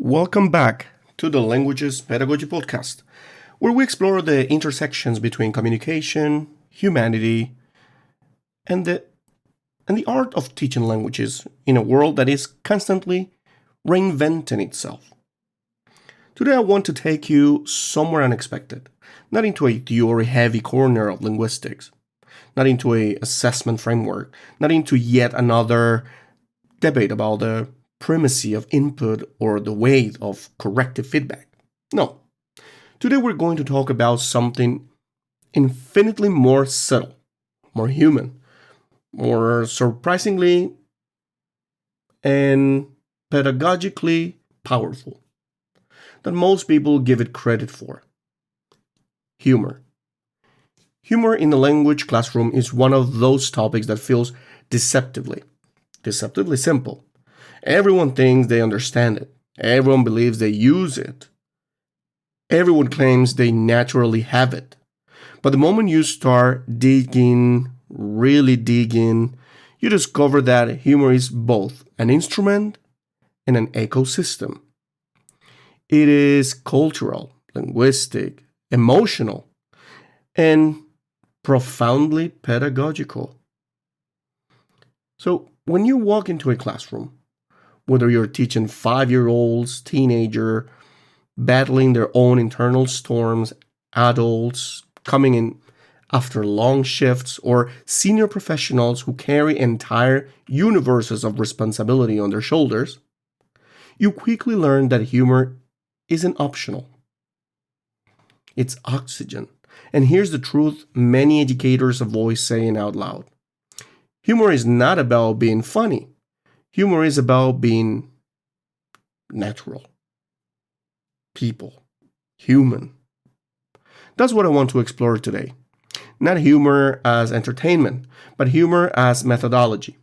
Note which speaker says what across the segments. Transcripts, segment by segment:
Speaker 1: Welcome back to the Languages Pedagogy Podcast, where we explore the intersections between communication, humanity, and the art of teaching languages in a world that is constantly reinventing itself. Today I want to take you somewhere unexpected, not into a theory-heavy corner of linguistics, not into a assessment framework, not into yet another debate about the primacy of input or the weight of corrective feedback. No. Today we're going to talk about something infinitely more subtle, more human, more surprisingly and pedagogically powerful than most people give it credit for. Humor. Humor in the language classroom is one of those topics that feels deceptively simple. Everyone thinks they understand it. Everyone believes they use it. Everyone claims they naturally have it. But the moment you start digging, really digging, you discover that humor is both an instrument and an ecosystem. It is cultural, linguistic, emotional, and profoundly pedagogical. So, when you walk into a classroom, whether you're teaching 5-year-olds, teenager, battling their own internal storms, adults coming in after long shifts, or senior professionals who carry entire universes of responsibility on their shoulders, you quickly learn that humor isn't optional. It's oxygen. And here's the truth many educators avoid saying out loud. Humor is not about being funny. Humor is about being natural. People. Human. That's what I want to explore today. Not humor as entertainment, but humor as methodology.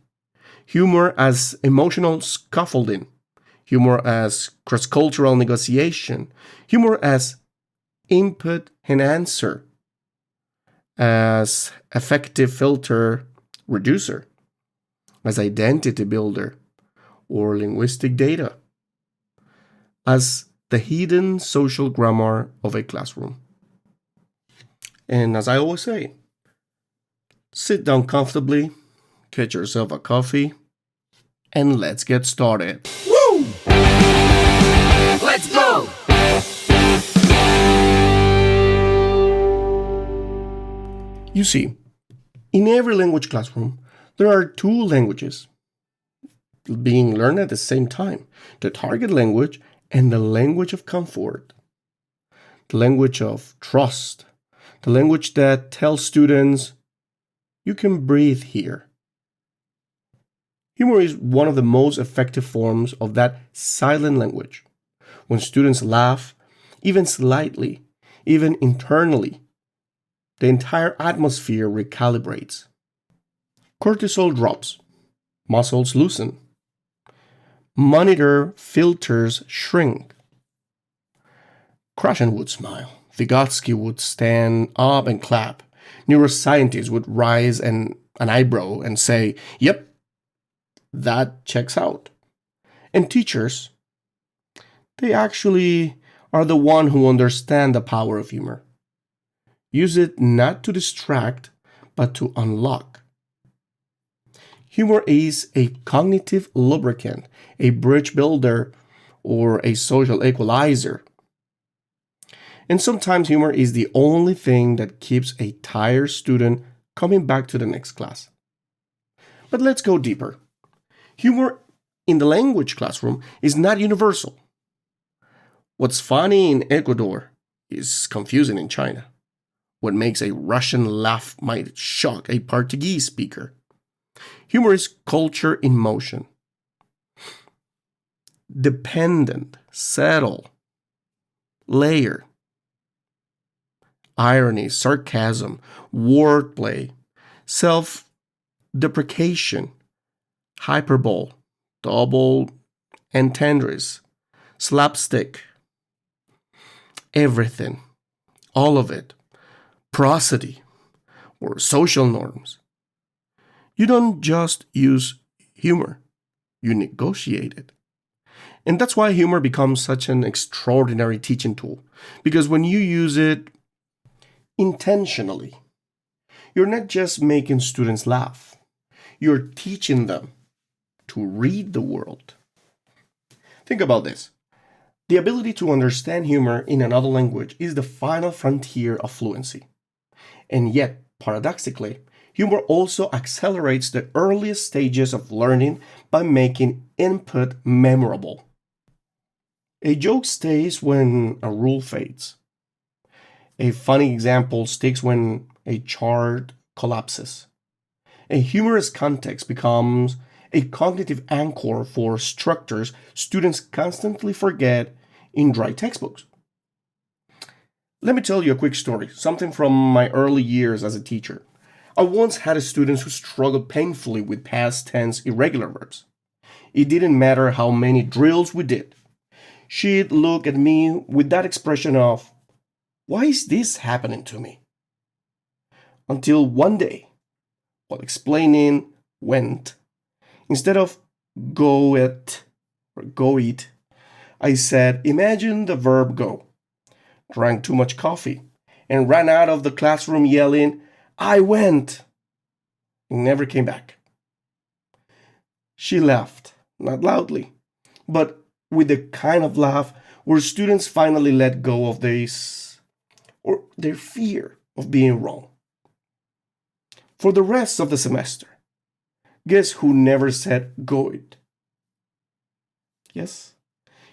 Speaker 1: Humor as emotional scaffolding. Humor as cross-cultural negotiation. Humor as input and answer. As affective filter reducer. As identity builder. Or linguistic data. As the hidden social grammar of a classroom. And as I always say, sit down comfortably, get yourself a coffee, and let's get started.
Speaker 2: Woo! Let's go!
Speaker 1: You see, in every language classroom, there are two languages being learned at the same time, the target language and the language of comfort, the language of trust, the language that tells students, you can breathe here. Humor is one of the most effective forms of that silent language. When students laugh, even slightly, even internally, the entire atmosphere recalibrates. Cortisol drops, muscles loosen, monitor filters shrink. Krashen would smile. Vygotsky would stand up and clap. Neuroscientists would raise an eyebrow and say, yep, that checks out. And teachers, they actually are the one who understand the power of humor. Use it not to distract, but to unlock. Humor is a cognitive lubricant, a bridge builder, or a social equalizer. And sometimes humor is the only thing that keeps a tired student coming back to the next class. But let's go deeper. Humor in the language classroom is not universal. What's funny in Ecuador is confusing in China. What makes a Russian laugh might shock a Portuguese speaker. Humor is culture in motion. Dependent, subtle, layer. Irony, sarcasm, wordplay, self-deprecation, hyperbole, double entendres, slapstick, everything, all of it, prosody, or social norms. You don't just use humor, you negotiate it. And that's why humor becomes such an extraordinary teaching tool. Because when you use it intentionally, you're not just making students laugh, you're teaching them to read the world. Think about this. The ability to understand humor in another language is the final frontier of fluency. And yet, paradoxically, humor also accelerates the earliest stages of learning by making input memorable. A joke stays when a rule fades. A funny example sticks when a chart collapses. A humorous context becomes a cognitive anchor for structures students constantly forget in dry textbooks. Let me tell you a quick story, something from my early years as a teacher. I once had a student who struggled painfully with past tense irregular verbs. It didn't matter how many drills we did. She'd look at me with that expression of, "Why is this happening to me?" Until one day, while explaining went, instead of go it or go eat, I said, "Imagine the verb go." Drank too much coffee and ran out of the classroom yelling, "I went," and never came back. She laughed, not loudly, but with the kind of laugh where students finally let go of this or their fear of being wrong. For the rest of the semester, guess who never said go it? Yes,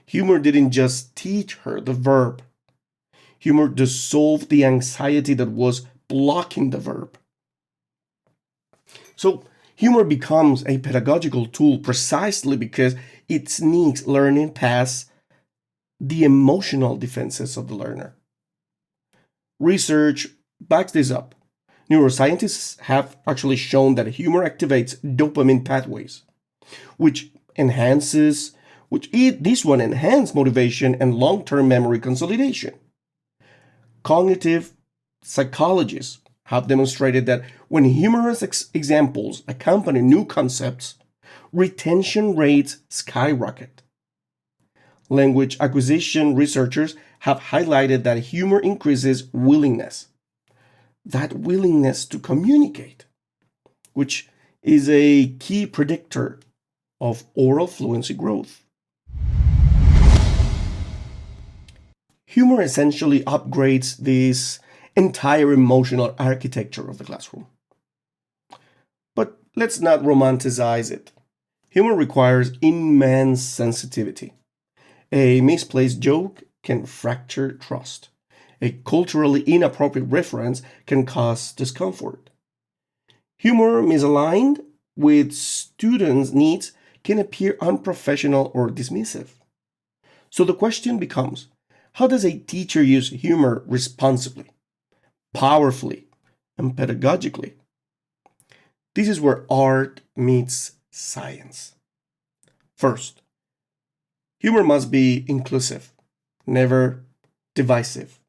Speaker 1: humor didn't just teach her the verb. Humor dissolved the anxiety that was blocking the verb. So, humor becomes a pedagogical tool precisely because it sneaks learning past the emotional defenses of the learner. Research backs this up. Neuroscientists have actually shown that humor activates dopamine pathways, which enhances, this one enhance motivation and long-term memory consolidation. Cognitive psychologists have demonstrated that when humorous examples accompany new concepts, retention rates skyrocket. Language acquisition researchers have highlighted that humor increases willingness, that willingness to communicate, which is a key predictor of oral fluency growth. Humor essentially upgrades this entire emotional architecture of the classroom. But let's not romanticize it. Humor requires immense sensitivity. A misplaced joke can fracture trust. A culturally inappropriate reference can cause discomfort. Humor misaligned with students' needs can appear unprofessional or dismissive. So the question becomes, how does a teacher use humor responsibly, powerfully, and pedagogically? This is where art meets science. First, humor must be inclusive, never divisive.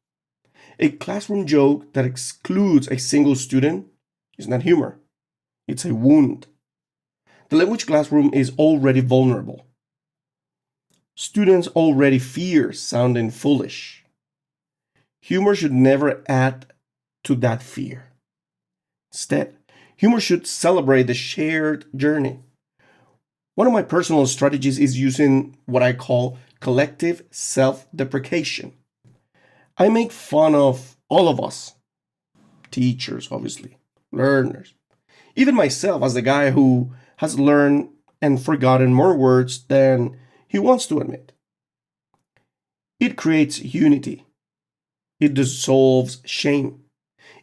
Speaker 1: A classroom joke that excludes a single student is not humor, it's a wound. The language classroom is already vulnerable. Students already fear sounding foolish. Humor should never add to that fear. Instead, humor should celebrate the shared journey. One of my personal strategies is using what I call collective self deprecation. I make fun of all of us, teachers, obviously, learners, even myself as the guy who has learned and forgotten more words than he wants to admit. It creates unity. It dissolves shame.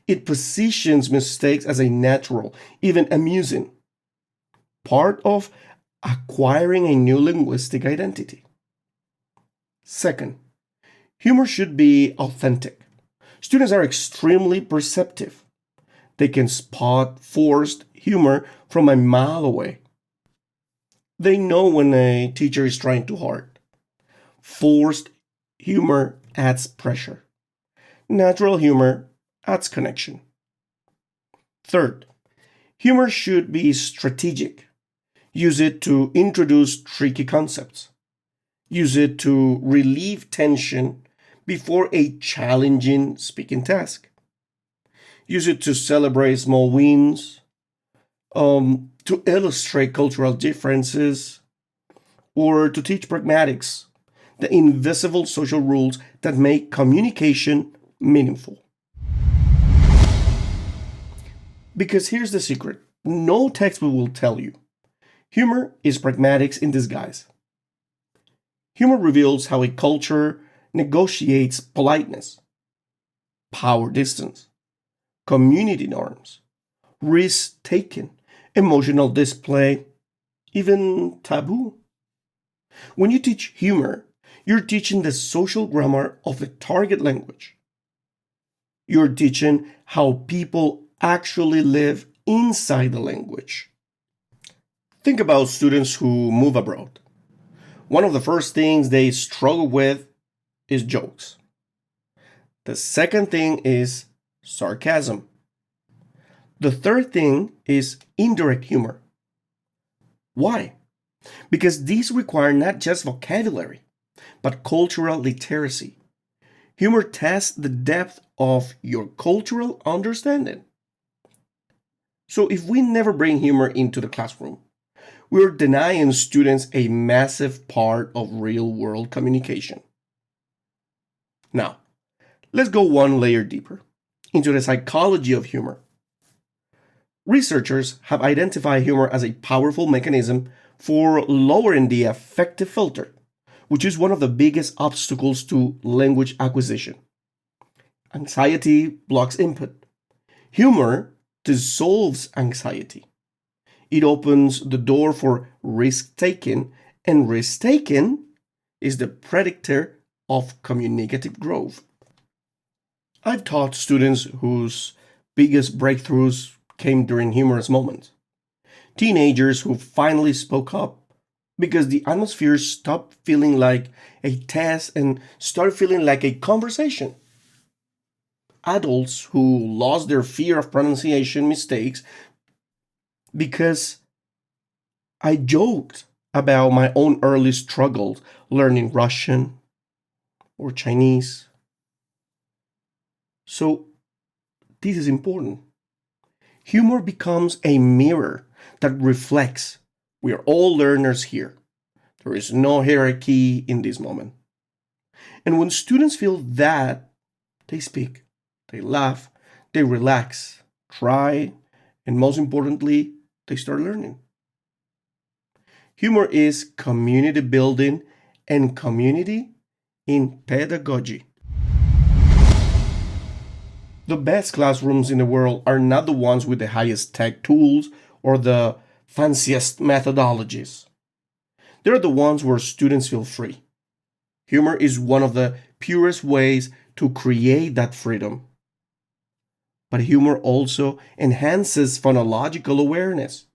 Speaker 1: It positions mistakes as a natural, even amusing part of acquiring a new linguistic identity. Second, humor should be authentic. Students are extremely perceptive. They can spot forced humor from a mile away. They know when a teacher is trying too hard. Forced humor adds pressure. Natural humor adds connection. Third, humor should be strategic. Use it to introduce tricky concepts. Use it to relieve tension before a challenging speaking task. Use it to celebrate small wins, to illustrate cultural differences, or to teach pragmatics, the invisible social rules that make communication meaningful. Because here's the secret: no textbook will tell you. Humor is pragmatics in disguise. Humor reveals how a culture negotiates politeness, power distance, community norms, risk taken, emotional display, even taboo. When you teach humor, you're teaching the social grammar of the target language. You're teaching how people actually live inside the language. Think about students who move abroad. One of the first things they struggle with is jokes. The second thing is sarcasm. The third thing is indirect humor. Why? Because these require not just vocabulary, but cultural literacy. Humor tests the depth of your cultural understanding. So if we never bring humor into the classroom, we're denying students a massive part of real world communication. Now, let's go one layer deeper into the psychology of humor. Researchers have identified humor as a powerful mechanism for lowering the affective filter, which is one of the biggest obstacles to language acquisition. Anxiety blocks input. Humor dissolves anxiety. It opens the door for risk taking, and risk taking is the predictor of communicative growth. I've taught students whose biggest breakthroughs came during humorous moments. Teenagers who finally spoke up because the atmosphere stopped feeling like a test and started feeling like a conversation. Adults who lost their fear of pronunciation mistakes because I joked about my own early struggles learning Russian or Chinese. So, this is important. Humor becomes a mirror that reflects we are all learners here. There is no hierarchy in this moment. And when students feel that, they speak, they laugh, they relax, try, and most importantly, they start learning. Humor is community building and community in pedagogy. The best classrooms in the world are not the ones with the highest tech tools or the fanciest methodologies. They're the ones where students feel free. Humor is one of the purest ways to create that freedom. But humor also enhances phonological awareness.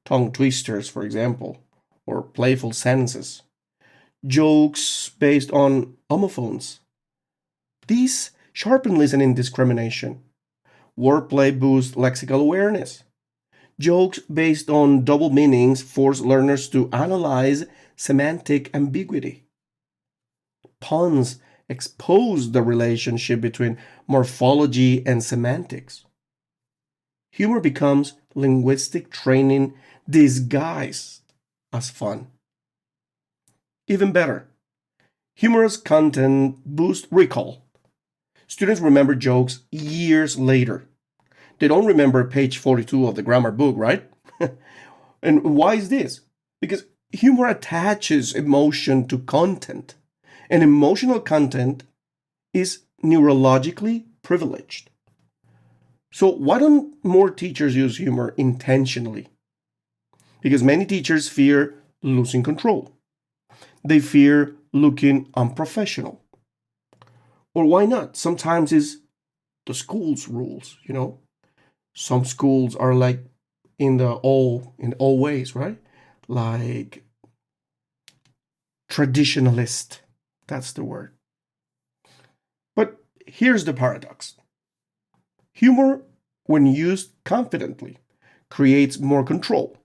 Speaker 1: Tongue twisters, for example, or playful sentences. Jokes based on homophones. These sharpen listening discrimination. Wordplay boosts lexical awareness. Jokes based on double meanings force learners to analyze semantic ambiguity. Puns expose the relationship between morphology and semantics. Humor becomes linguistic training disguised as fun. Even better, humorous content boosts recall. Students remember jokes years later. They don't remember page 42 of the grammar book, right? And why is this? Because humor attaches emotion to content, and emotional content is neurologically privileged. So, why don't more teachers use humor intentionally? Because many teachers fear losing control, they fear looking unprofessional. Or why not? Sometimes it's the school's rules. Some schools are like in all ways, right? Like traditionalist. That's the word. But here's the paradox. Humor, when used confidently, creates more control,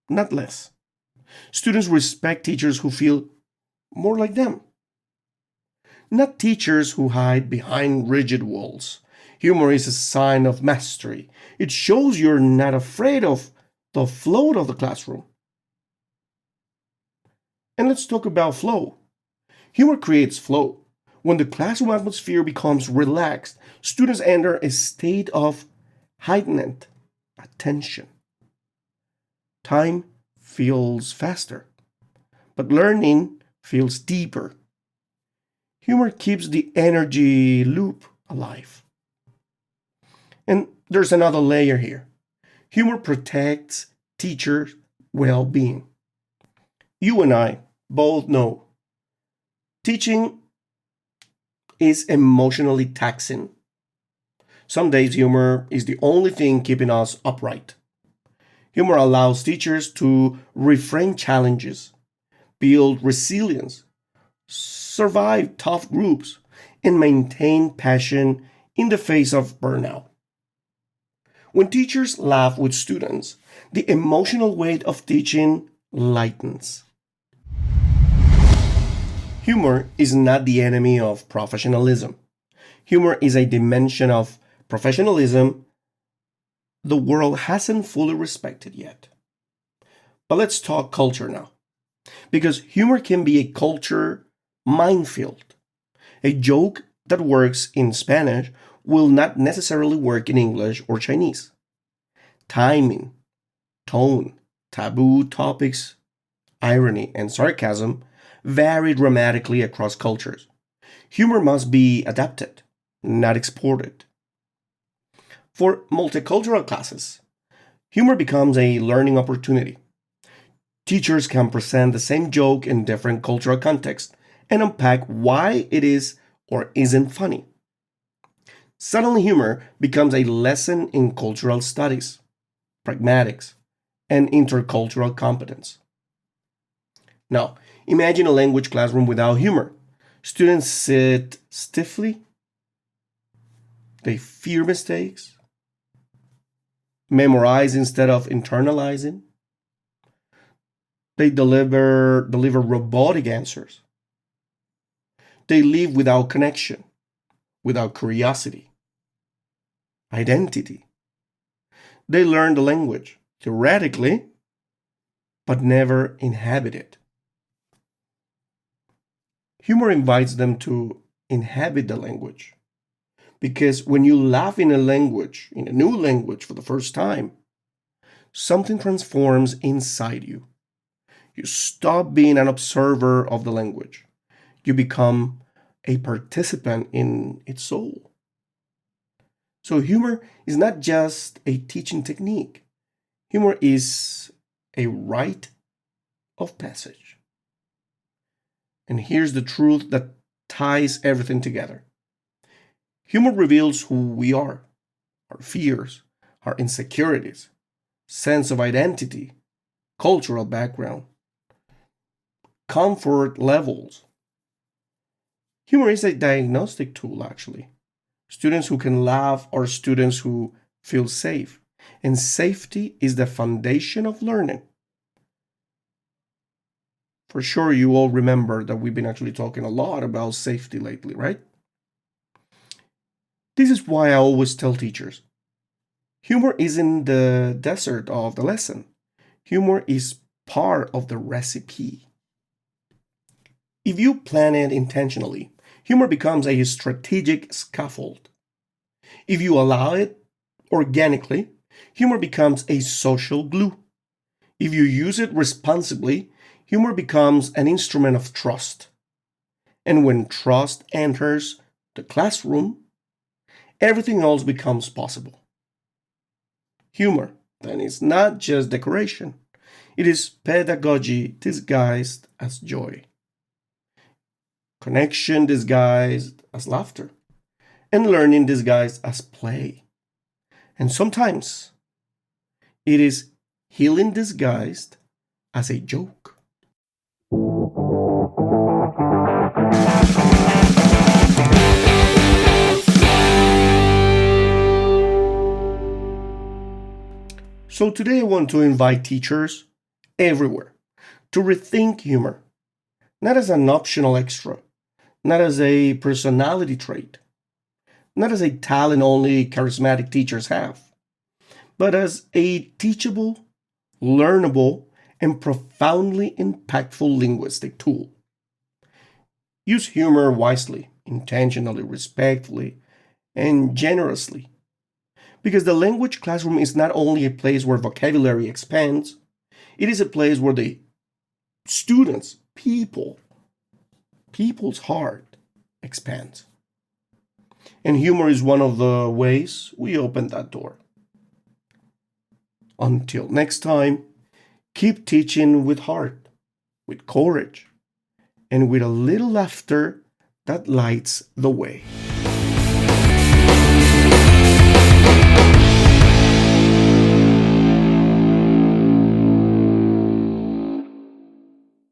Speaker 1: not less. Students respect teachers who feel more like them. Not teachers who hide behind rigid walls. Humor is a sign of mastery. It shows you're not afraid of the flow of the classroom. And let's talk about flow. Humor creates flow. When the classroom atmosphere becomes relaxed, students enter a state of heightened attention. Time feels faster, but learning feels deeper. Humor keeps the energy loop alive. And there's another layer here. Humor protects teachers' well being. You and I both know teaching is emotionally taxing. Some days, humor is the only thing keeping us upright. Humor allows teachers to reframe challenges, build resilience, survive tough groups, and maintain passion in the face of burnout. When teachers laugh with students, the emotional weight of teaching lightens. Humor is not the enemy of professionalism. Humor is a dimension of professionalism the world hasn't fully respected yet. But let's talk culture now. Because humor can be a culture minefield. A joke that works in Spanish will not necessarily work in English or Chinese. Timing, tone, taboo topics, irony, and sarcasm vary dramatically across cultures. Humor must be adapted, not exported. For multicultural classes, humor becomes a learning opportunity. Teachers can present the same joke in different cultural contexts and unpack why it is or isn't funny. Suddenly, humor becomes a lesson in cultural studies, pragmatics, and intercultural competence. Now, imagine a language classroom without humor. Students sit stiffly, they fear mistakes, memorize instead of internalizing, they deliver robotic answers. They live without connection, without curiosity, identity. They learn the language theoretically, but never inhabit it. Humor invites them to inhabit the language. Because when you laugh in a language, in a new language for the first time, something transforms inside you. You stop being an observer of the language. You become a participant in its soul. So, humor is not just a teaching technique, humor is a rite of passage. And here's the truth that ties everything together. Humor reveals who we are, our fears, our insecurities, sense of identity, cultural background, comfort levels. Humor is a diagnostic tool, actually. Students who can laugh are students who feel safe, and safety is the foundation of learning. For sure, you all remember that we've been actually talking a lot about safety lately, right? This is why I always tell teachers humor isn't the dessert of the lesson, humor is part of the recipe. If you plan it intentionally, humor becomes a strategic scaffold. If you allow it organically, humor becomes a social glue. If you use it responsibly, humor becomes an instrument of trust. And when trust enters the classroom, everything else becomes possible. Humor, then, is not just decoration, it is pedagogy disguised as joy, connection disguised as laughter, and learning disguised as play. And sometimes it is healing disguised as a joke. So today I want to invite teachers everywhere to rethink humor, not as an optional extra, not as a personality trait, not as a talent only charismatic teachers have, but as a teachable, learnable, and profoundly impactful linguistic tool. Use humor wisely, intentionally, respectfully, and generously. Because the language classroom is not only a place where vocabulary expands, it is a place where the students, people's heart expands. And humor is one of the ways we open that door. Until next time, keep teaching with heart, with courage, and with a little laughter that lights the way.